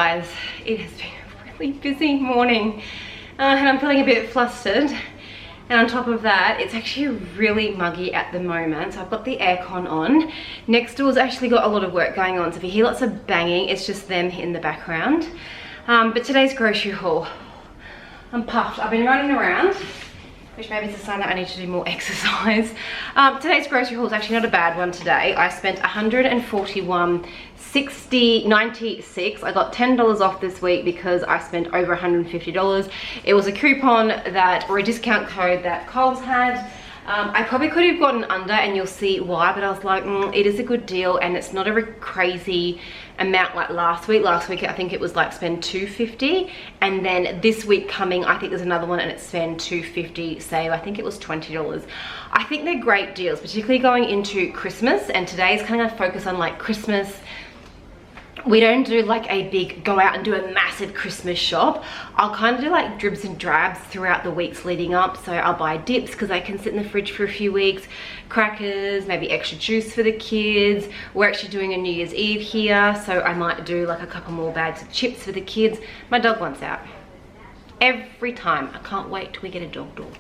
guys, it has been a really busy morning and I'm feeling a bit flustered, and on top of that it's actually really muggy at the moment, so I've got the aircon on. Next door's actually got a lot of work going on, so if you hear lots of banging, it's just them in the background. But today's grocery haul, I'm puffed. I've been running around, which maybe is a sign that I need to do more exercise. Today's grocery haul is actually not a bad one today. I spent $141.96. I got $10 off this week because I spent over $150. It was a coupon that, or a discount code that Coles had. I probably could have gotten under, and you'll see why, but I was like, it is a good deal and it's not a crazy amount like last week. Last week I think it was like spend $250, and then this week coming I think there's another one and it's spend $250 save. I think it was $20. I think they're great deals, particularly going into Christmas, and today's kind of focus on like Christmas. We don't do like a big go out and do a massive Christmas shop. I'll kind of do like dribs and drabs throughout the weeks leading up. So I'll buy dips because they can sit in the fridge for a few weeks, crackers, maybe extra juice for the kids. We're actually doing a New Year's Eve here, so I might do like a couple more bags of chips for the kids. My dog wants out every time. I can't wait till we get a dog door.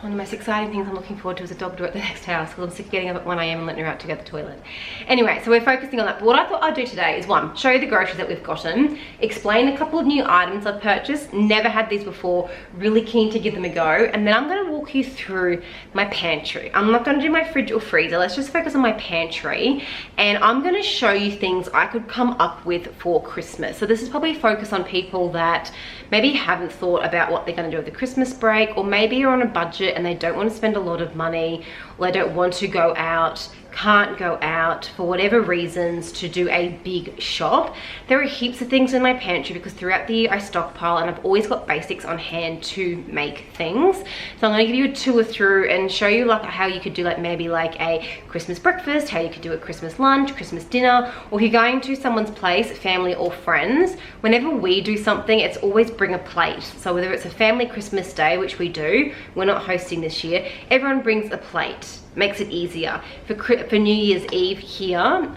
One of the most exciting things I'm looking forward to is a dog door at the next house, because I'm sick of getting up at 1 AM and letting her out to go to the toilet. Anyway, so we're focusing on that. But what I thought I'd do today is, one, show you the groceries that we've gotten, explain a couple of new items I've purchased, never had these before, really keen to give them a go, and then I'm going to walk you through my pantry. I'm not going to do my fridge or freezer, let's just focus on my pantry, and I'm going to show you things I could come up with for Christmas. So this is probably focused on people that maybe haven't thought about what they're going to do with the Christmas break, or maybe you're on a budget and they don't want to spend a lot of money, or they don't want to go out, can't go out for whatever reasons to do a big shop. There are heaps of things in my pantry because throughout the year I stockpile, and I've always got basics on hand to make things. So I'm going to give you a tour through and show you like how you could do like maybe like a Christmas breakfast, how you could do a Christmas lunch, Christmas dinner, or if you're going to someone's place, family or friends, whenever we do something, it's always bring a plate. So whether it's a family Christmas day, which we do, we're not hosting this year, everyone brings a plate. Makes it easier. For New Year's Eve here,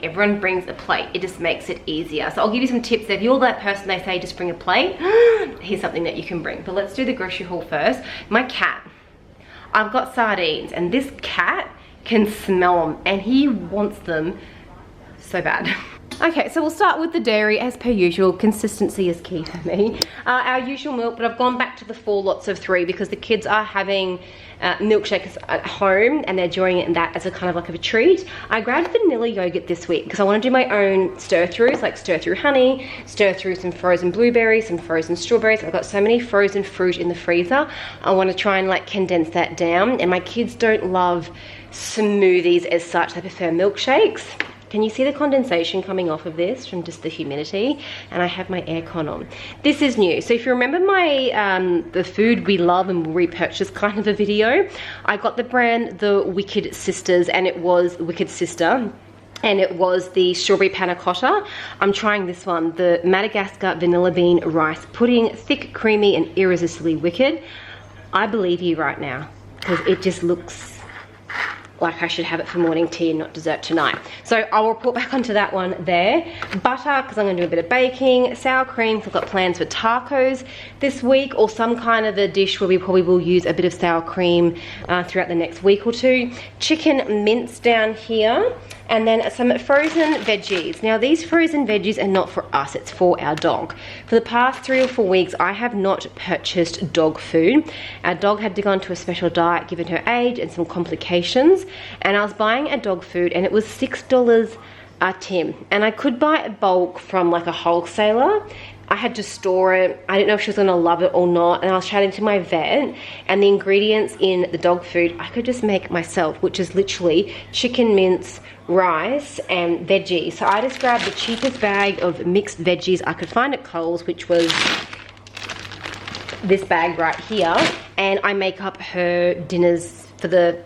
everyone brings a plate. It just makes it easier. So I'll give you some tips. If you're that person they say just bring a plate, here's something that you can bring. But let's do the grocery haul first. My cat. I've got sardines, and this cat can smell them and he wants them so bad. Okay, so we'll start with the dairy as per usual. Consistency is key for me. Our usual milk, but I've gone back to the 4 lots of 3 because the kids are having milkshakes at home and they're enjoying it, and that as a kind of like a treat. I grabbed vanilla yogurt this week because I want to do my own stir-throughs, like stir-through honey, stir-through some frozen blueberries, some frozen strawberries. I've got so many frozen fruit in the freezer. I want to try and like condense that down, and my kids don't love smoothies as such. They prefer milkshakes. Can you see the condensation coming off of this from just the humidity? And I have my aircon on. This is new. So if you remember my the food we love and repurchase kind of a video, I got the brand The Wicked Sisters, and it was Wicked Sister, and it was the strawberry panna cotta. I'm trying this one, the Madagascar vanilla bean rice pudding, thick, creamy, and irresistibly wicked. I believe you right now because it just looks like I should have it for morning tea and not dessert tonight. So I'll report back onto that one there. Butter, because I'm going to do a bit of baking. Sour cream, because I've got plans for tacos this week, or some kind of a dish where we probably will use a bit of sour cream throughout the next week or 2. Chicken mince down here. And then some frozen veggies. Now these frozen veggies are not for us, it's for our dog. For the past 3 or 4 weeks, I have not purchased dog food. Our dog had to go onto a special diet given her age and some complications. And I was buying a dog food and it was $6 a tin. And I could buy a bulk from like a wholesaler. I had to store it. I didn't know if she was gonna love it or not. And I was chatting to my vet, and the ingredients in the dog food I could just make myself, which is literally chicken mince, rice, and veggies. So I just grabbed the cheapest bag of mixed veggies I could find at Coles, which was this bag right here. And I make up her dinners for the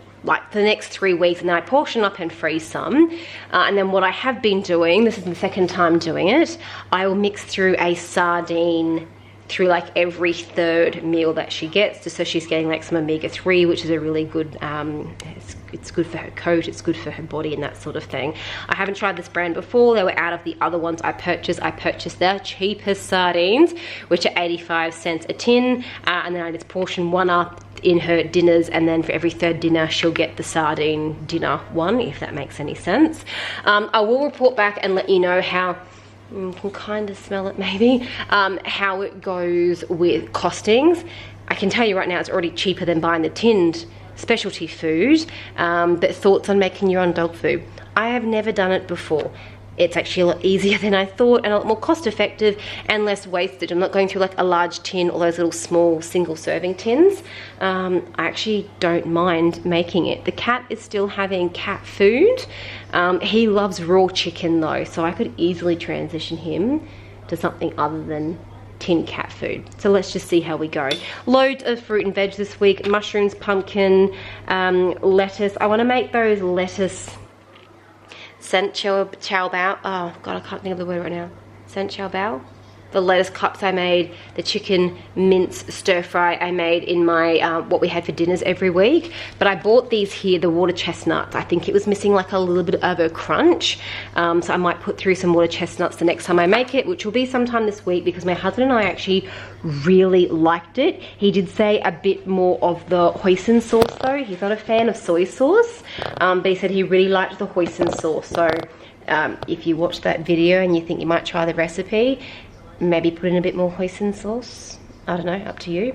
next 3 weeks, and then I portion up and freeze some. And then what I have been doing, this is the second time doing it, I will mix through a sardine through like every third meal that she gets, just so she's getting like some omega-3, which is a really good, it's good for her coat, it's good for her body and that sort of thing. I haven't tried this brand before. They were out of the other ones I purchased. I purchased their cheapest sardines, which are 85 cents a tin, and then I just portion one up in her dinners, and then for every third dinner she'll get the sardine dinner one, if that makes any sense. I will report back and let you know how, you can kind of smell it maybe, how it goes with costings. I can tell you right now it's already cheaper than buying the tinned specialty food. But thoughts on making your own dog food? I have never done it before. It's actually a lot easier than I thought, and a lot more cost effective and less wastage. I'm not going through like a large tin or those little small single serving tins. I actually don't mind making it. The cat is still having cat food. He loves raw chicken though, so I could easily transition him to something other than tin cat food. So let's just see how we go. Loads of fruit and veg this week. Mushrooms, pumpkin, lettuce. I want to make those lettuce San Chow Bao. Oh god, I can't think of the word right now. San Chow Bao. The lettuce cups I made, the chicken mince stir fry I made in my what we had for dinners every week. But I bought these here, the water chestnuts. I think it was missing like a little bit of a crunch, so I might put through some water chestnuts the next time I make it, which will be sometime this week, because my husband and I actually really liked it. He did say a bit more of the hoisin sauce though. He's not a fan of soy sauce, but he said he really liked the hoisin sauce. So if you watch that video and you think you might try the recipe, maybe put in a bit more hoisin sauce. I don't know, up to you.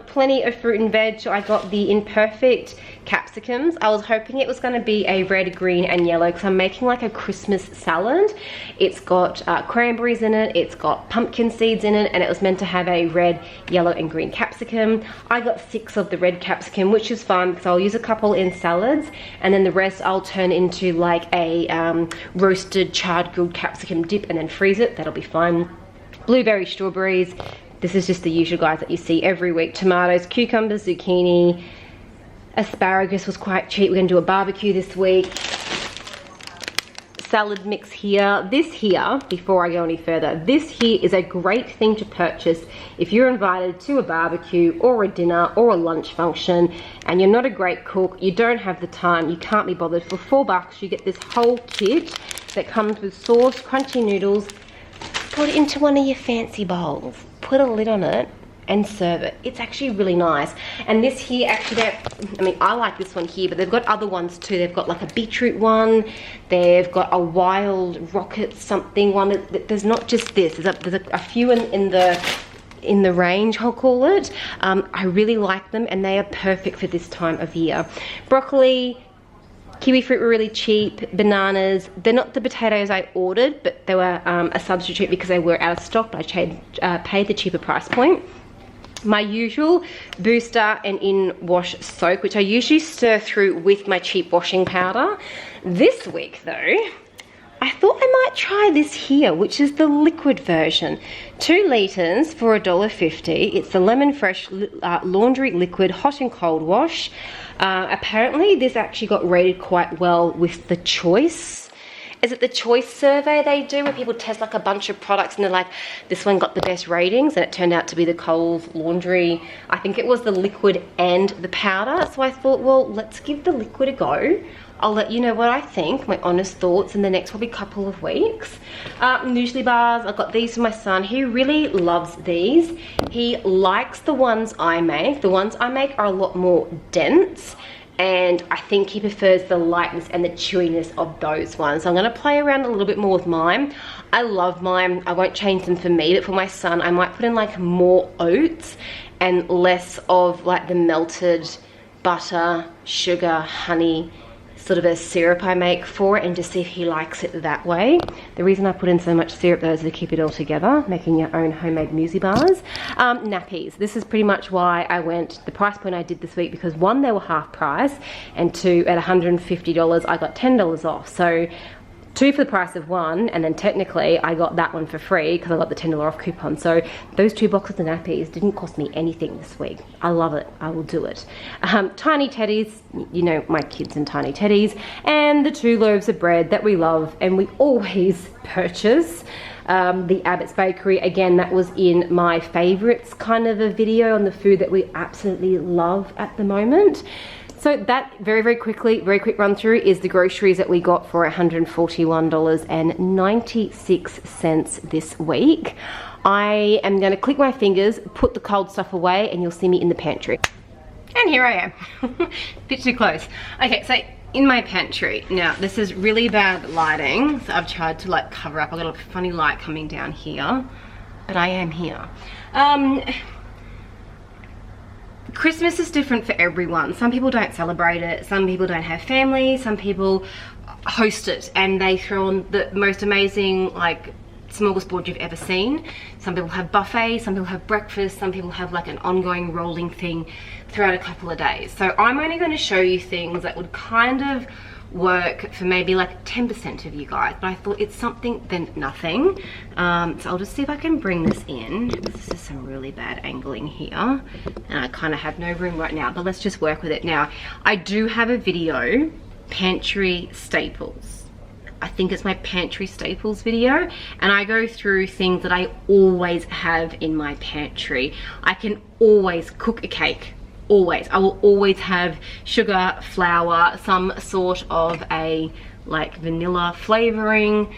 Plenty of fruit and veg. I got the Imperfect capsicums. I was hoping it was going to be a red, green and yellow, because I'm making like a Christmas salad. It's got cranberries in it, it's got pumpkin seeds in it, and it was meant to have a red, yellow and green capsicum. I got 6 of the red capsicum, which is fine because I'll use a couple in salads, and then the rest I'll turn into like a roasted charred grilled capsicum dip and then freeze it. That'll be fine. Blueberry, strawberries. This is just the usual guys that you see every week. Tomatoes, cucumbers, zucchini. Asparagus was quite cheap. We're going to do a barbecue this week. Salad mix here. This here, before I go any further, this here is a great thing to purchase if you're invited to a barbecue or a dinner or a lunch function and you're not a great cook, you don't have the time, you can't be bothered. For $4 you get this whole kit that comes with sauce, crunchy noodles. Put it into one of your fancy bowls, put a lid on it and serve it. It's actually really nice. And this here, actually, I mean, I like this one here, but they've got other ones too. They've got like a beetroot one, they've got a wild rocket something one. There's not just this, there's a few in the range, I'll call it. I really like them and they are perfect for this time of year. Broccoli, kiwi fruit were really cheap. Bananas, they're not the potatoes I ordered, but they were a substitute because they were out of stock, but I paid the cheaper price point. My usual booster and in-wash soak, which I usually stir through with my cheap washing powder. This week though, I thought I might try this here, which is the liquid version. 2 litres for $1.50. It's the Lemon Fresh Laundry Liquid Hot and Cold Wash. Apparently this actually got rated quite well with the Choice. Is it the Choice survey they do where people test like a bunch of products and they're like, this one got the best ratings, and it turned out to be the Coles Laundry. I think it was the liquid and the powder. So I thought, well, let's give the liquid a go. I'll let you know what I think, my honest thoughts in the next probably couple of weeks. Muesli bars, I got these for my son. He really loves these. He likes the ones I make. The ones I make are a lot more dense, and I think he prefers the lightness and the chewiness of those ones. So I'm gonna play around a little bit more with mine. I love mine. I won't change them for me, but for my son, I might put in like more oats and less of like the melted butter, sugar, honey, sort of a syrup I make for it, and just see if he likes it that way. The reason I put in so much syrup though is to keep it all together, making your own homemade muesli bars. Nappies, this is pretty much why I went the price point I did this week, because 1, they were half price, and 2, at $150 I got $10 off. So 2 for the price of 1, and then technically I got that one for free because I got the $10 off coupon. So those 2 boxes of nappies didn't cost me anything this week. I love it. I will do it. Tiny Teddies, you know my kids and Tiny Teddies, and the 2 loaves of bread that we love and we always purchase. the Abbott's Bakery. Again, that was in my favorites kind of a video on the food that we absolutely love at the moment. So that very quick run through is the groceries that we got for $141.96 this week. I am going to click my fingers, put the cold stuff away, and you'll see me in the pantry. And here I am. Bit too close. Okay, so in my pantry. Now, this is really bad lighting, so I've tried to like cover up. I've got a funny light coming down here, but I am here. Christmas is different for everyone. Some people don't celebrate it, some people don't have family, some people host it and they throw on the most amazing like smorgasbord you've ever seen. Some people have buffets, some people have breakfast, some people have like an ongoing rolling thing throughout a couple of days. So I'm only going to show you things that would kind of work for maybe like 10% of you guys, but I thought it's something then nothing. So I'll just see if I can bring this in. This is some really bad angling here and I kind of have no room right now, but let's just work with it. Now, I do have a video, pantry staples. I think it's my pantry staples video, and I go through things that I always have in my pantry. I can always cook a cake. Always. I will always have sugar, flour, some sort of a like vanilla flavoring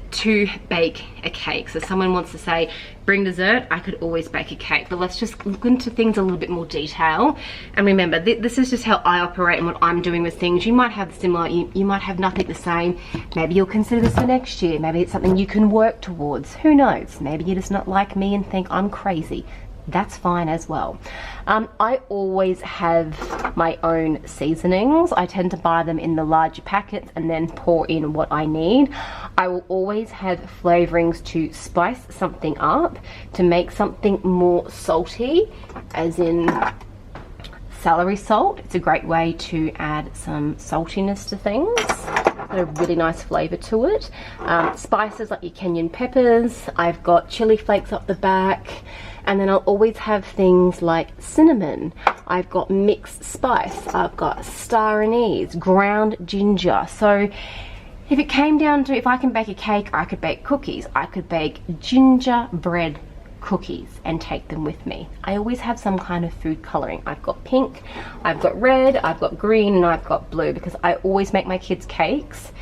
to bake a cake. So someone wants to say bring dessert, I could always bake a cake. But let's just look into things a little bit more detail. And remember, this is just how I operate and what I'm doing with things. You might have similar, you might have nothing the same. Maybe you'll consider this for next year. Maybe it's something you can work towards. Who knows? Maybe you're just not like me and think I'm crazy. That's fine as well. I always have my own seasonings. I tend to buy them in the larger packets and then pour in what I need. I will always have flavorings to spice something up, to make something more salty, as in celery salt. It's a great way to add some saltiness to things. Got a really nice flavor to it. Spices like your cayenne peppers. I've got chili flakes up the back. And then I'll always have things like cinnamon. I've got mixed spice. I've got star anise, ground ginger. So if it came down to if I can bake a cake, I could bake cookies. I could bake gingerbread cookies and take them with me. I always have some kind of food coloring. I've got pink, I've got red, I've got green, and I've got blue, because I always make my kids cakes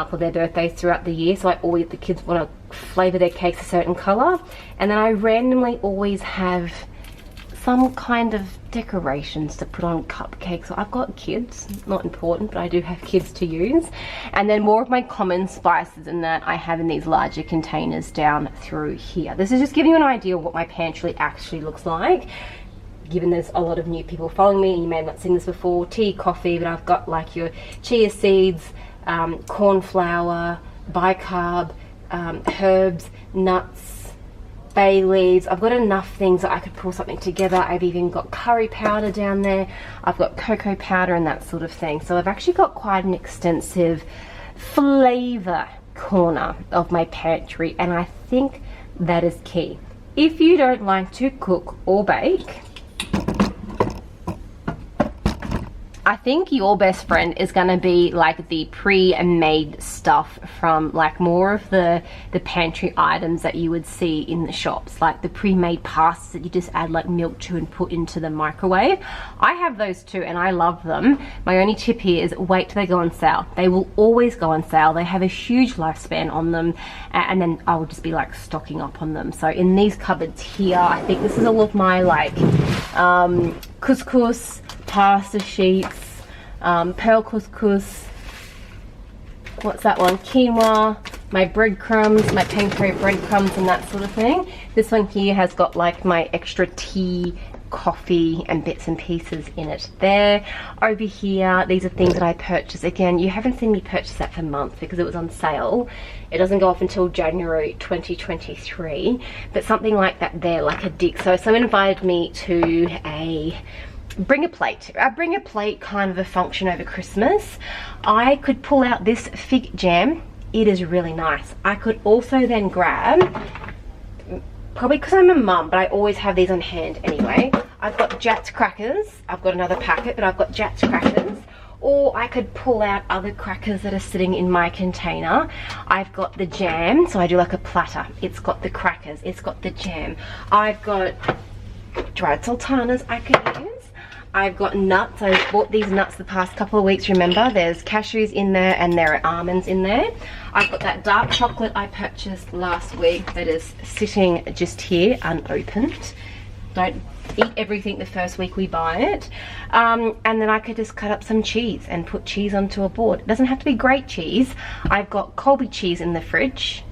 for their birthdays throughout the year. So the kids want to flavor their cakes a certain color, and then I randomly always have some kind of decorations to put on cupcakes. So I've got kids, not important, but I do have kids to use. And then more of my common spices and that I have in these larger containers down through here. This is just giving you an idea of what my pantry actually looks like, given there's a lot of new people following me and you may have not seen this before. Tea, coffee, but I've got like your chia seeds, corn flour, bicarb, herbs, nuts, bay leaves. I've got enough things that I could pull something together. I've even got curry powder down there. I've got cocoa powder and that sort of thing. So I've actually got quite an extensive flavor corner of my pantry, and I think that is key. If you don't like to cook or bake, I think your best friend is going to be like the pre-made stuff from like more of the pantry items that you would see in the shops, like the pre-made pastas that you just add like milk to and put into the microwave. I have those too and I love them. My only tip here is wait till they go on sale. They will always go on sale. They have a huge lifespan on them, and then I will just be like stocking up on them. So in these cupboards here, I think this is all of my like couscous, pasta sheets, pearl couscous, what's that one, quinoa, my breadcrumbs, my pancake breadcrumbs and that sort of thing. This one here has got like my extra tea, coffee and bits and pieces in it there. Over here, these are things that I purchased. Again, you haven't seen me purchase that for months because it was on sale. It doesn't go off until January 2023, but something like that there, like a dick. So someone invited me to a bring a plate kind of a function over Christmas. I could pull out this fig jam. It is really nice. I could also then grab, probably because I'm a mum, but I always have these on hand anyway. I've got Jatz crackers. I've got another packet, but I've got Jatz crackers. or I could pull out other crackers that are sitting in my container. I've got the jam, so I do like a platter. It's got the crackers, it's got the jam. I've got dried sultanas I could use. I've got nuts. I bought these nuts the past couple of weeks, remember? There's cashews in there and there are almonds in there. I've got that dark chocolate I purchased last week that is sitting just here unopened. Don't eat everything the first week we buy it. And then I could just cut up some cheese and put cheese onto a board. It doesn't have to be great cheese. I've got Colby cheese in the fridge.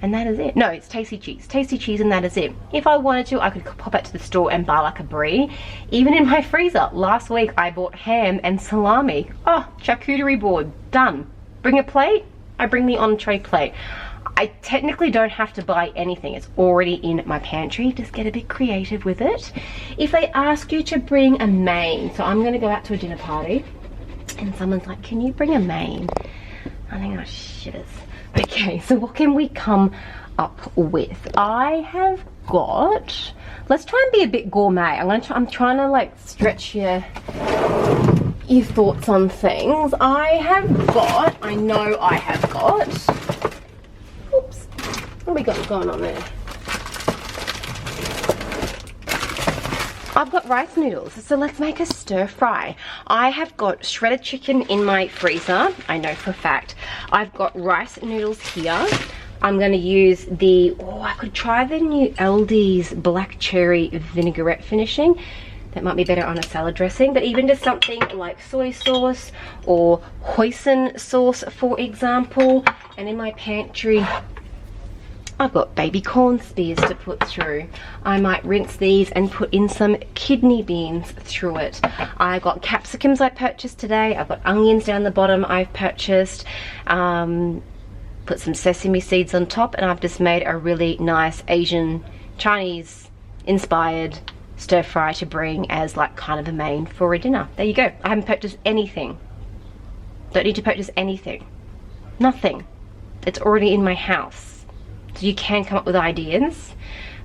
And that is it. No, it's Tasty cheese. Tasty cheese and that is it. If I wanted to, I could pop out to the store and buy like a brie. Even in my freezer, last week I bought ham and salami. Oh, charcuterie board, done. Bring a plate, I bring the entree plate. I technically don't have to buy anything. It's already in my pantry. Just get a bit creative with it. If they ask you to bring a main, so I'm gonna go out to a dinner party and someone's like, can you bring a main? I think, oh shitters. Okay, so what can we come up with? I have got, let's try and be a bit gourmet. I'm trying to like stretch your thoughts on things. I know I have got, oops, what have we got going on there? I've got rice noodles, so let's make a stir fry. I have got shredded chicken in my freezer, I know for a fact. I've got rice noodles here. I'm going to use the, I could try the new Aldi's black cherry vinaigrette finishing. That might be better on a salad dressing, but even just something like soy sauce or hoisin sauce, for example. And in my pantry, I've got baby corn spears to put through. I might rinse these and put in some kidney beans through it. I've got capsicums I purchased today. I've got onions down the bottom I've purchased. Put some sesame seeds on top, and I've just made a really nice Asian, Chinese inspired stir fry to bring as like kind of a main for a dinner. There you go. I haven't purchased anything. Don't need to purchase anything. Nothing. It's already in my house. So you can come up with ideas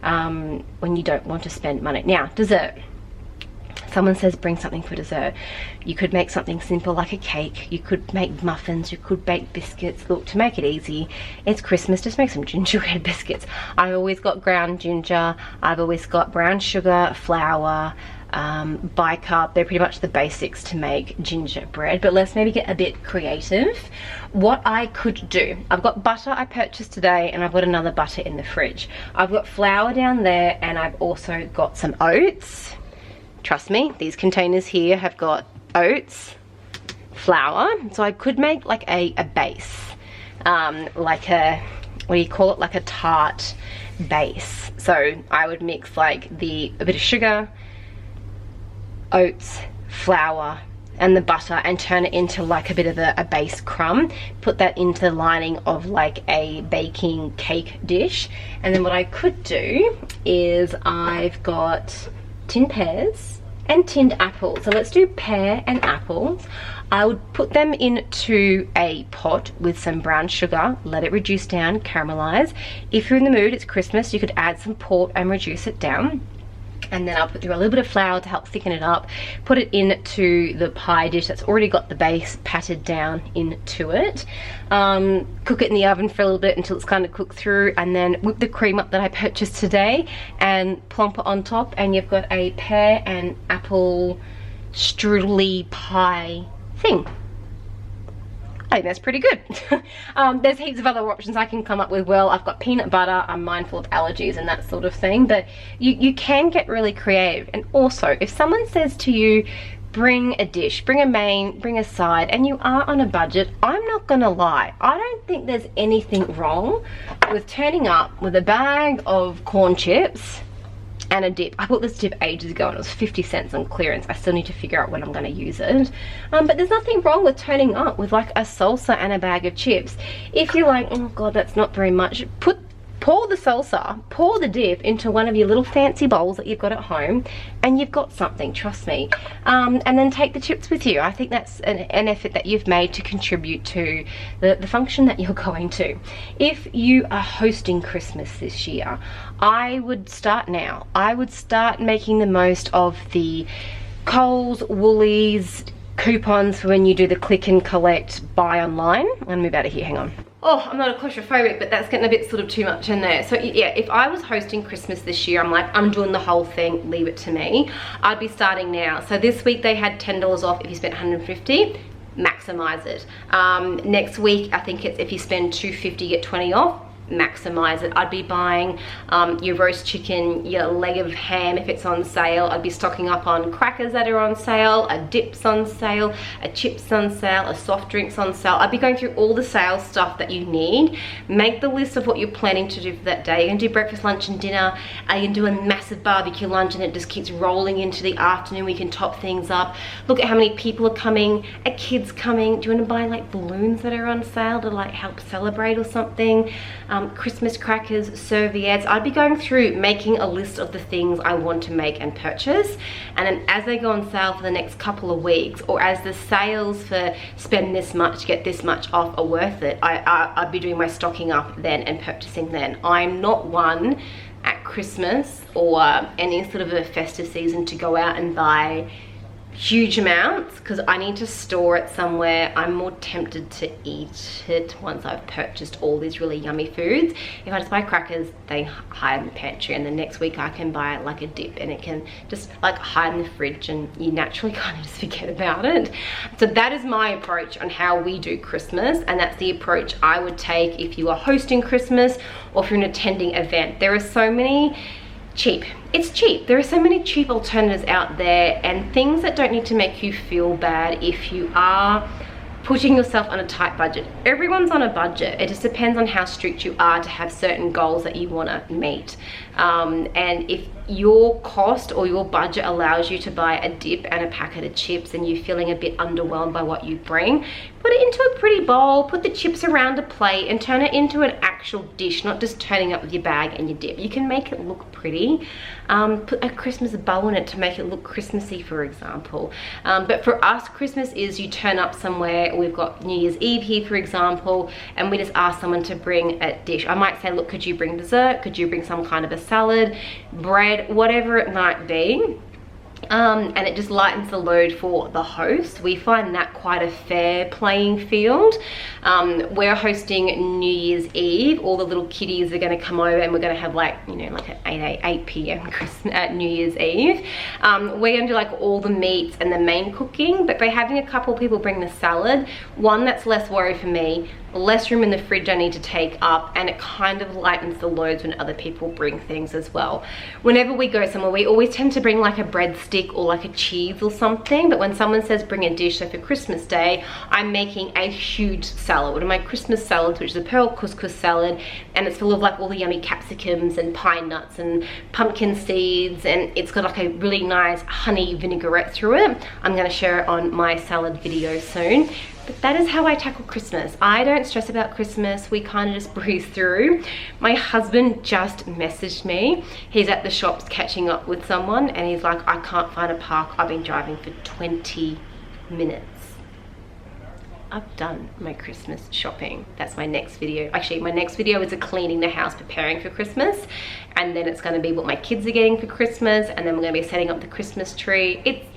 when you don't want to spend money. Now, dessert. Someone says bring something for dessert. You could make something simple like a cake. You could make muffins. You could bake biscuits. Look, to make it easy, it's Christmas, just make some gingerbread biscuits. I've always got ground ginger. I've always got brown sugar, flour, bicarb. They're pretty much the basics to make gingerbread, but let's maybe get a bit creative. What I could do, I've got butter I purchased today, and I've got another butter in the fridge. I've got flour down there, and I've also got some oats. Trust me, these containers here have got oats, flour, so I could make like a base, like a, what do you call it, like a tart base. So I would mix like a bit of sugar, oats, flour, and the butter, and turn it into like a bit of a base crumb. Put that into the lining of like a baking cake dish. And then what I could do is I've got tinned pears and tinned apples. So let's do pear and apples. I would put them into a pot with some brown sugar, let it reduce down, caramelize. If you're in the mood, it's Christmas, you could add some port and reduce it down. And then I'll put through a little bit of flour to help thicken it up, put it into the pie dish that's already got the base patted down into it. Cook it in the oven for a little bit until it's kind of cooked through, and then whip the cream up that I purchased today and plump it on top, and you've got a pear and apple strudely pie thing. I think that's pretty good. There's heaps of other options I can come up with. Well, I've got peanut butter. I'm mindful of allergies and that sort of thing, but you can get really creative. And also, if someone says to you, bring a dish, bring a main, bring a side, and you are on a budget, I'm not gonna lie, I don't think there's anything wrong with turning up with a bag of corn chips and a dip. I bought this dip ages ago and it was 50 cents on clearance. I still need to figure out when I'm going to use it. But there's nothing wrong with turning up with like a salsa and a bag of chips. If you're like, oh god, that's not very much, pour the salsa, pour the dip into one of your little fancy bowls that you've got at home, and you've got something, trust me. And then take the chips with you. I think that's an effort that you've made to contribute to the function that you're going to. If you are hosting Christmas this year, I would start now. I would start making the most of the Coles, Woolies, coupons for when you do the click and collect buy online. I'm gonna move out of here, hang on. Oh, I'm not a claustrophobic, but that's getting a bit sort of too much in there. So yeah, if I was hosting Christmas this year, I'm like, I'm doing the whole thing, leave it to me. I'd be starting now. So this week they had $10 off if you spent $150, maximize it. Next week, I think it's if you spend $250, get 20 off. Maximize it. I'd be buying your roast chicken, your leg of ham if it's on sale. I'd be stocking up on crackers that are on sale, a dip's on sale, a chip's on sale, a soft drink's on sale. I'd be going through all the sale stuff that you need. Make the list of what you're planning to do for that day. You're gonna do breakfast, lunch and dinner. Are you gonna do a massive barbecue lunch and it just keeps rolling into the afternoon? We can top things up. Look at how many people are coming. Are kids coming? Do you want to buy like balloons that are on sale to like help celebrate or something? Christmas crackers, serviettes. I'd be going through making a list of the things I want to make and purchase, and then as they go on sale for the next couple of weeks, or as the sales for spend this much, get this much off are worth it, I'd be doing my stocking up then and purchasing then. I'm not one at Christmas or any sort of a festive season to go out and buy huge amounts because I need to store it somewhere. I'm more tempted to eat it once I've purchased all these really yummy foods. If I just buy crackers, they hide in the pantry, and the next week I can buy like a dip and it can just like hide in the fridge, and you naturally kind of just forget about it. So that is my approach on how we do Christmas, and that's the approach I would take if you are hosting Christmas or if you're an attending event. There are so many it's cheap. There are so many cheap alternatives out there, and things that don't need to make you feel bad if you are putting yourself on a tight budget. Everyone's on a budget. It just depends on how strict you are to have certain goals that you want to meet. And if your cost or your budget allows you to buy a dip and a packet of chips and you're feeling a bit underwhelmed by what you bring, put it into a pretty bowl, put the chips around a plate and turn it into an actual dish, not just turning up with your bag and your dip. You can make it look pretty. Put a Christmas bow in it to make it look Christmassy, for example. But for us, Christmas is you turn up somewhere. We've got New Year's Eve here, for example, and we just ask someone to bring a dish. I might say, look, could you bring dessert? Could you bring some kind of a salad, bread, whatever it might be. And it just lightens the load for the host. We find that quite a fair playing field. We're hosting New Year's Eve. All the little kiddies are going to come over, and we're going to have like, you know, like at 8 p.m. Christmas at New Year's Eve. We're going to do like all the meats and the main cooking, but by having a couple people bring the salad, one, that's less worry for me, less room in the fridge I need to take up, and it kind of lightens the loads when other people bring things as well. Whenever we go somewhere, we always tend to bring like a breadstick or like a cheese or something, but when someone says bring a dish, so for Christmas Day, I'm making a huge salad. One of my Christmas salads, which is a pearl couscous salad, and it's full of like all the yummy capsicums and pine nuts and pumpkin seeds, and it's got like a really nice honey vinaigrette through it. I'm going to share it on my salad video soon. But that is how I tackle Christmas. I don't stress about Christmas. We kind of just breeze through. My husband just messaged me. He's at the shops catching up with someone, and he's like, I can't find a park. I've been driving for 20 minutes. I've done my Christmas shopping. That's my next video. Actually, my next video is a cleaning the house, preparing for Christmas. And then it's going to be what my kids are getting for Christmas. And then we're going to be setting up the Christmas tree.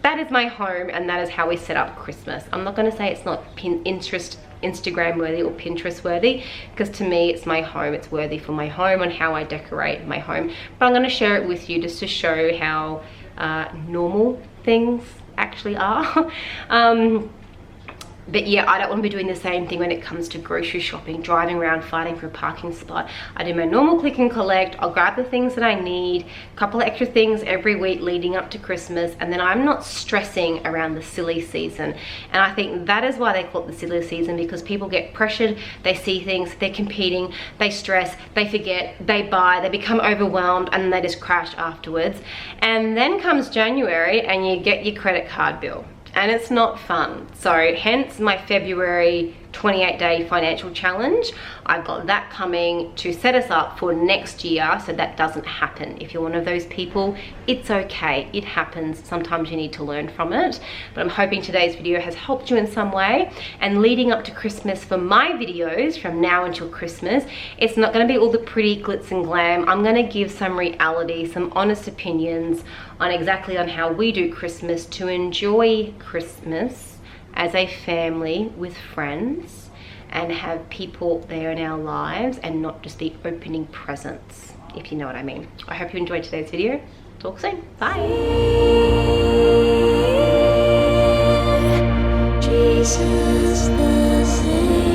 That is my home, and that is how we set up Christmas. I'm not going to say it's not Instagram worthy or Pinterest worthy, because to me it's my home. It's worthy for my home and how I decorate my home. But I'm going to share it with you just to show how normal things actually are. But yeah, I don't want to be doing the same thing when it comes to grocery shopping, driving around fighting for a parking spot. I do my normal click and collect. I'll grab the things that I need, a couple of extra things every week leading up to Christmas, and then I'm not stressing around the silly season. And I think that is why they call it the silly season, because people get pressured, they see things, they're competing, they stress, they forget, they buy, they become overwhelmed, and they just crash afterwards. And then comes January and you get your credit card bill. And it's not fun. So hence my February 28-day financial challenge. I've got that coming to set us up for next year so that doesn't happen. If you're one of those people, it's okay. It happens. Sometimes you need to learn from it. But I'm hoping today's video has helped you in some way. And leading up to Christmas, for my videos from now until Christmas, it's not going to be all the pretty glitz and glam. I'm going to give some reality, some honest opinions on exactly on how we do Christmas to enjoy Christmas as a family with friends and have people there in our lives and not just be opening presents, if you know what I mean. I hope you enjoyed today's video. Talk soon. Bye. Jesus the same.